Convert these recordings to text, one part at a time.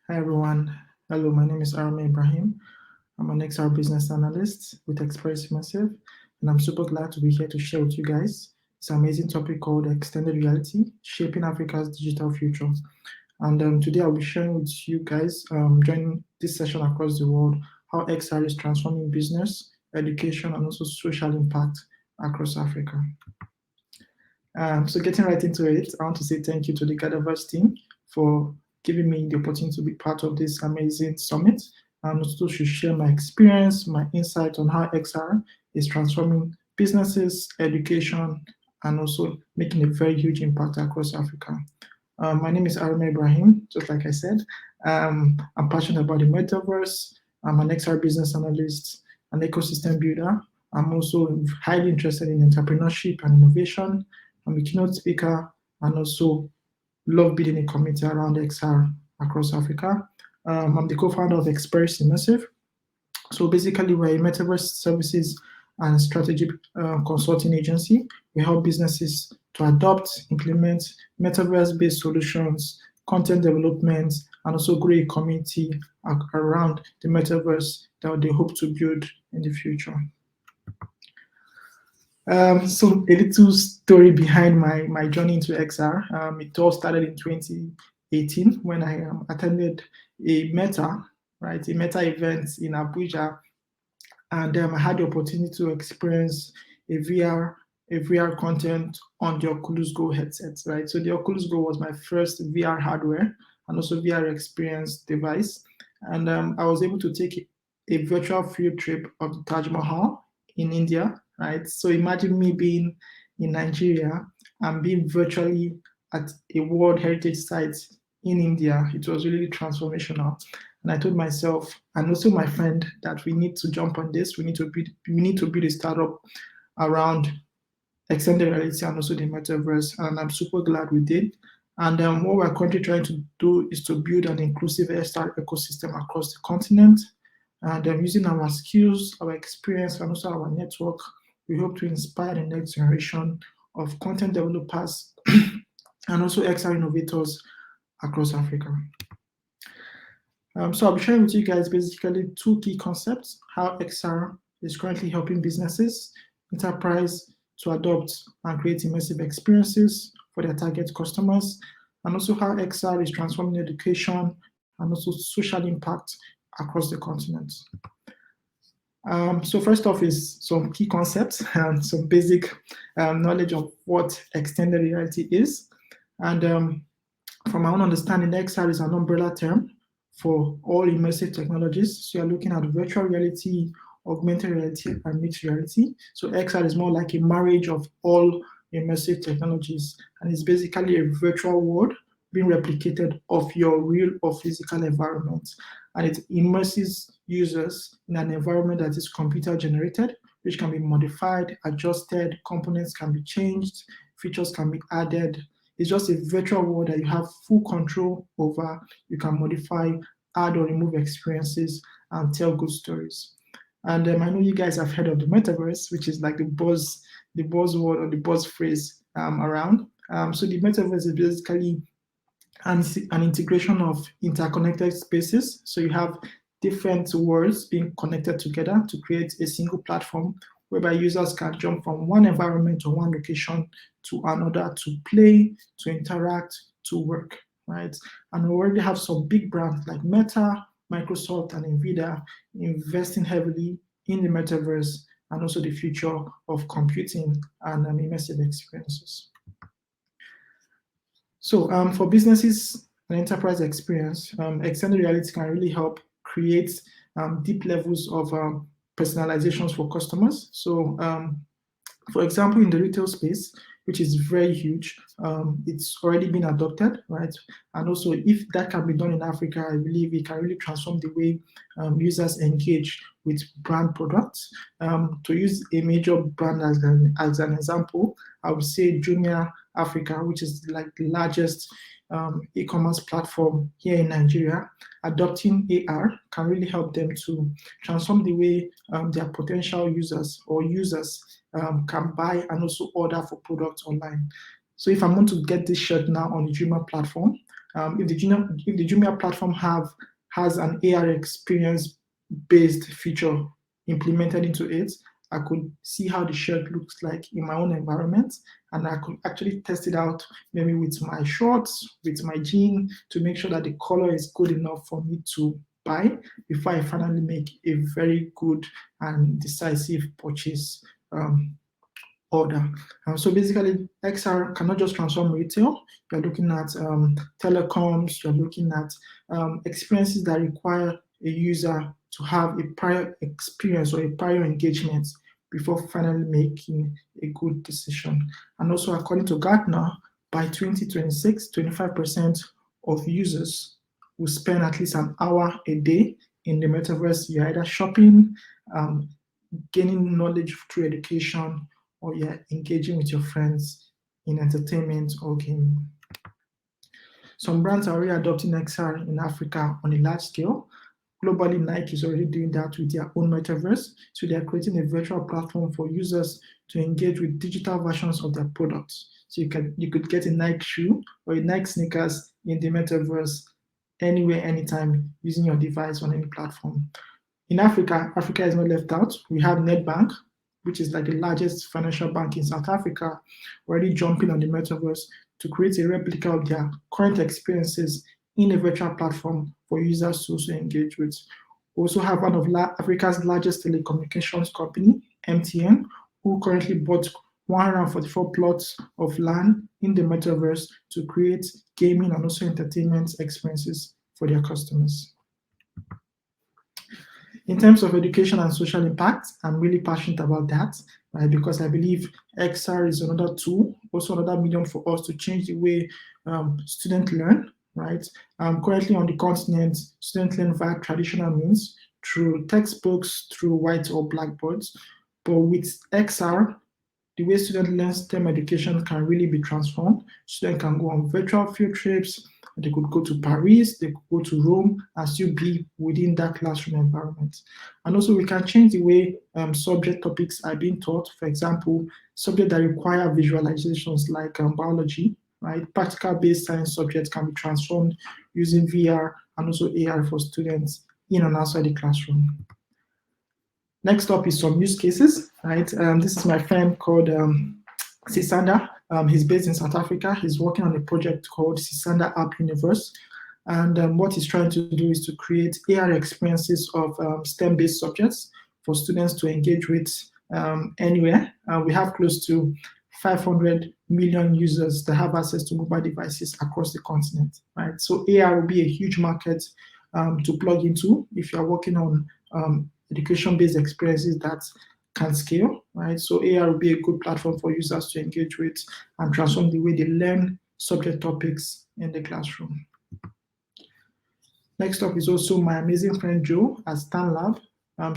Hi everyone. Hello, my name is Arome Ibrahim. I'm an XR business analyst with Experis Immersive, and I'm super glad to be here to share with you guys this amazing topic called extended reality, shaping Africa's digital future. And today I'll be sharing with you guys, joining this session across the world, how XR is transforming business, education, and also social impact across Africa. So getting right into it, I want to say thank you to the GatherVerse team for giving me the opportunity to be part of this amazing summit and also to share my experience, my insight on how XR is transforming businesses, education, and also making a very huge impact across Africa. My name is Arome Ibrahim, just like I said. I'm passionate about the metaverse. I'm an XR business analyst, an ecosystem builder. I'm also highly interested in entrepreneurship and innovation. I'm a keynote speaker and also love building a community around XR across Africa. I'm the co-founder of Experis Immersive. So basically, we're a metaverse services and strategic consulting agency. We help businesses to adopt, implement metaverse-based solutions, content development, and also grow a community around the metaverse that they hope to build in the future. So a little story behind my journey into XR. It all started in 2018 when I attended a Meta, right, a Meta event in Abuja, and I had the opportunity to experience a VR a VR content on the Oculus Go headsets, right? So the Oculus Go was my first VR hardware and also VR experience device, and I was able to take a virtual field trip of the Taj Mahal in India, right? So imagine me being in Nigeria and being virtually at a World Heritage Site in India. It was really transformational. And I told myself and also my friend that we need to jump on this. We need to build a startup around extended reality and also the metaverse. And I'm super glad we did. And what we're currently trying to do is to build an inclusive AirStar ecosystem across the continent. And using our skills, our experience, and also our network, we hope to inspire the next generation of content developers and also XR innovators across Africa. So I'll be sharing with you guys basically two key concepts: how XR is currently helping businesses, enterprise to adopt and create immersive experiences for their target customers, and also how XR is transforming education and also social impact across the continent. So first off is some key concepts and some basic knowledge of what extended reality is. And from my own understanding, XR is an umbrella term for all immersive technologies. So you're looking at virtual reality, augmented reality, and mixed reality. So XR is more like a marriage of all immersive technologies, and it's basically a virtual world being replicated of your real or physical environment. And it immerses users in an environment that is computer generated, which can be modified, adjusted, components can be changed, features can be added. It's just a virtual world that you have full control over. You can modify, add or remove experiences, and tell good stories. And I know you guys have heard of the metaverse, which is like the buzzword or the buzz phrase around. So the metaverse is basically an integration of interconnected spaces. So you have different worlds being connected together to create a single platform whereby users can jump from one environment or one location to another to play, to interact, to work, right? And we already have some big brands like Meta, Microsoft, and Nvidia investing heavily in the metaverse and also the future of computing and immersive experiences. So for businesses and enterprise experience, extended reality can really help create deep levels of personalizations for customers. So for example, in the retail space, which is very huge, it's already been adopted, right? And also, if that can be done in Africa, I believe it can really transform the way users engage with brand products. To use a major brand as an example, I would say Jumia Africa, which is like the largest e-commerce platform here in Nigeria. Adopting AR can really help them to transform the way their potential users or users can buy and also order for products online. So if I want to get this shirt now on the Jumia platform, if the Jumia platform has an AR experience-based feature implemented into it, I could see how the shirt looks like in my own environment, and I could actually test it out maybe with my shorts, with my jean, to make sure that the color is good enough for me to buy before I finally make a very good and decisive purchase order. So basically, XR cannot just transform retail. You're looking at telecoms, you're looking at experiences that require a user to have a prior experience or a prior engagement before finally making a good decision. And also, according to Gartner, by 2026, 25% of users will spend at least an hour a day in the metaverse. You're either shopping, gaining knowledge through education, or you're engaging with your friends in entertainment or gaming. Some brands are already adopting XR in Africa on a large scale. Globally, Nike is already doing that with their own metaverse. So they are creating a virtual platform for users to engage with digital versions of their products. So you could get a Nike shoe or a Nike sneakers in the metaverse anywhere, anytime, using your device on any platform. In Africa, Africa is not left out. We have Nedbank, which is like the largest financial bank in South Africa, already jumping on the metaverse to create a replica of their current experiences in a virtual platform for users to also engage with. We also have one of Africa's largest telecommunications company, MTN, who currently bought 144 plots of land in the metaverse to create gaming and also entertainment experiences for their customers. In terms of education and social impact, I'm really passionate about that, right? Because I believe XR is another tool, also another medium for us to change the way students learn, right? Currently on the continent, students learn via traditional means, through textbooks, through white or blackboards. But with XR, the way students learn STEM education can really be transformed. Students can go on virtual field trips. They could go to Paris, they could go to Rome, and still be within that classroom environment. And also, we can change the way subject topics are being taught. For example, subjects that require visualizations like biology, right? Practical-based science subjects can be transformed using VR and also AR for students in and outside the classroom. Next up is some use cases, right? This is my friend called Sisanda. He's based in South Africa. He's working on a project called Sisanda App Universe. And what he's trying to do is to create AR experiences of STEM-based subjects for students to engage with anywhere. We have close to 500 million users that have access to mobile devices across the continent, right? So AR will be a huge market to plug into if you're working on education-based experiences that can scale, right? So AR will be a good platform for users to engage with and transform the way they learn subject topics in the classroom. Next up is also my amazing friend Joe at StanLab.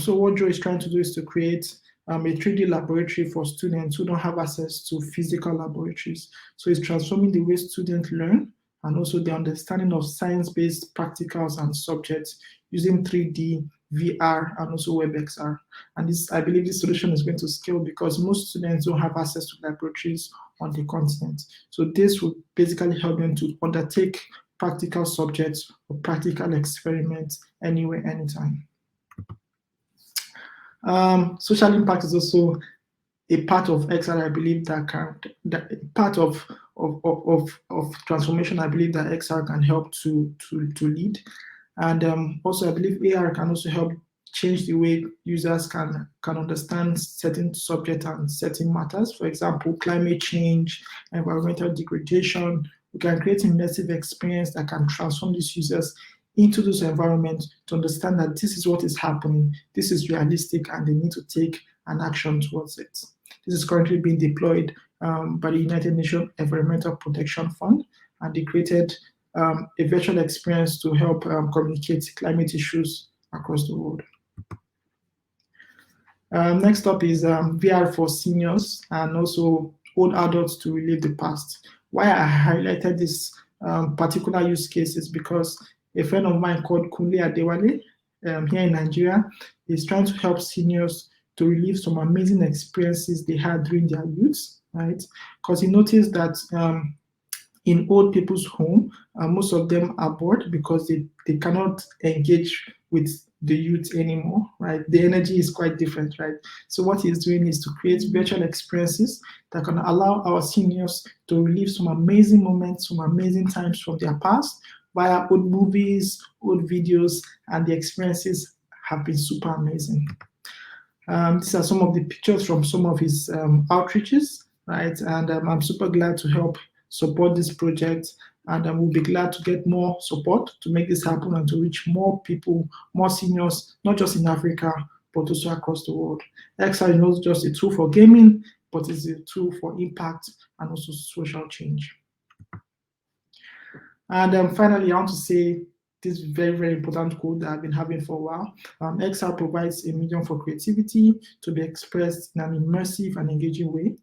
So what Joe is trying to do is to create a 3D laboratory for students who don't have access to physical laboratories. So it's transforming the way students learn and also the understanding of science-based practicals and subjects using 3D, VR, and also WebXR. And this, I believe this solution is going to scale because most students don't have access to laboratories on the continent. So this will basically help them to undertake practical subjects or practical experiments anywhere, anytime. Social impact is also a part of XR, I believe that part of transformation, I believe that XR can help to lead. And also, I believe AR can also help change the way users can understand certain subjects and certain matters. For example, climate change, environmental degradation. We can create immersive experience that can transform these users into those environments to understand that this is what is happening, this is realistic, and they need to take an action towards it. This is currently being deployed by the United Nations Environmental Protection Fund, and they created a virtual experience to help communicate climate issues across the world. Next up is VR for seniors and also old adults to relive the past. Why I highlighted this particular use case is because a friend of mine called Kunle Adewale here in Nigeria is trying to help seniors to relive some amazing experiences they had during their youth, right? Because he noticed that in old people's home. Most of them are bored because they cannot engage with the youth anymore, right? The energy is quite different, right? So what he's doing is to create virtual experiences that can allow our seniors to relive some amazing moments, some amazing times from their past via old movies, old videos, and the experiences have been super amazing. These are some of the pictures from some of his outreaches, right? And I'm super glad to help support this project. And we'll be glad to get more support to make this happen and to reach more people, more seniors, not just in Africa, but also across the world. XR is not just a tool for gaming, but it's a tool for impact and also social change. And finally, I want to say this very, very important quote that I've been having for a while. XR provides a medium for creativity to be expressed in an immersive and engaging way.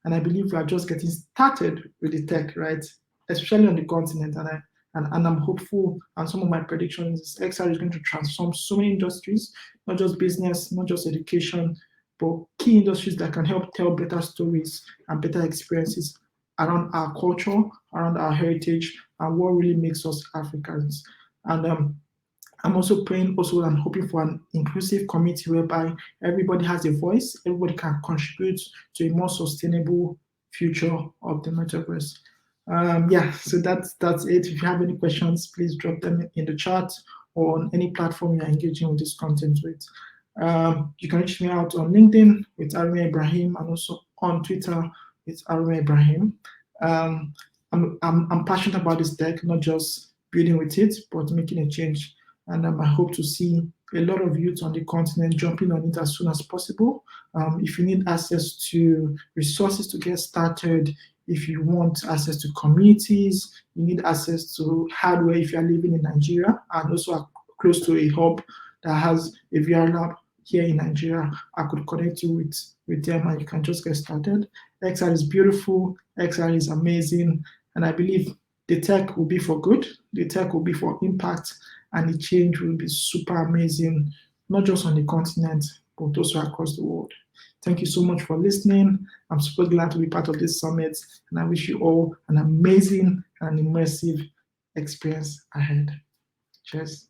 And I believe we are just getting started with the tech, right? Especially on the continent. And I'm hopeful, and some of my predictions is XR is going to transform so many industries, not just business, not just education, but key industries that can help tell better stories and better experiences around our culture, around our heritage, and what really makes us Africans. And I'm also praying also and hoping for an inclusive community whereby everybody has a voice, everybody can contribute to a more sustainable future of the metaverse. Yeah, so that's it. If you have any questions, please drop them in the chat or on any platform you're engaging with this content with. You can reach me out on LinkedIn with Arome Ibrahim and also on Twitter with Arome Ibrahim. I'm passionate about this tech, not just building with it, but making a change. And I hope to see a lot of youth on the continent jumping on it as soon as possible. If you need access to resources to get started, if you want access to communities, you need access to hardware if you're living in Nigeria and also close to a hub that has a VR lab here in Nigeria, I could connect you with them and you can just get started. XR is beautiful, XR is amazing, and I believe the tech will be for good, the tech will be for impact, and the change will be super amazing, not just on the continent, but also across the world. Thank you so much for listening. I'm super glad to be part of this summit, and I wish you all an amazing and immersive experience ahead. Cheers.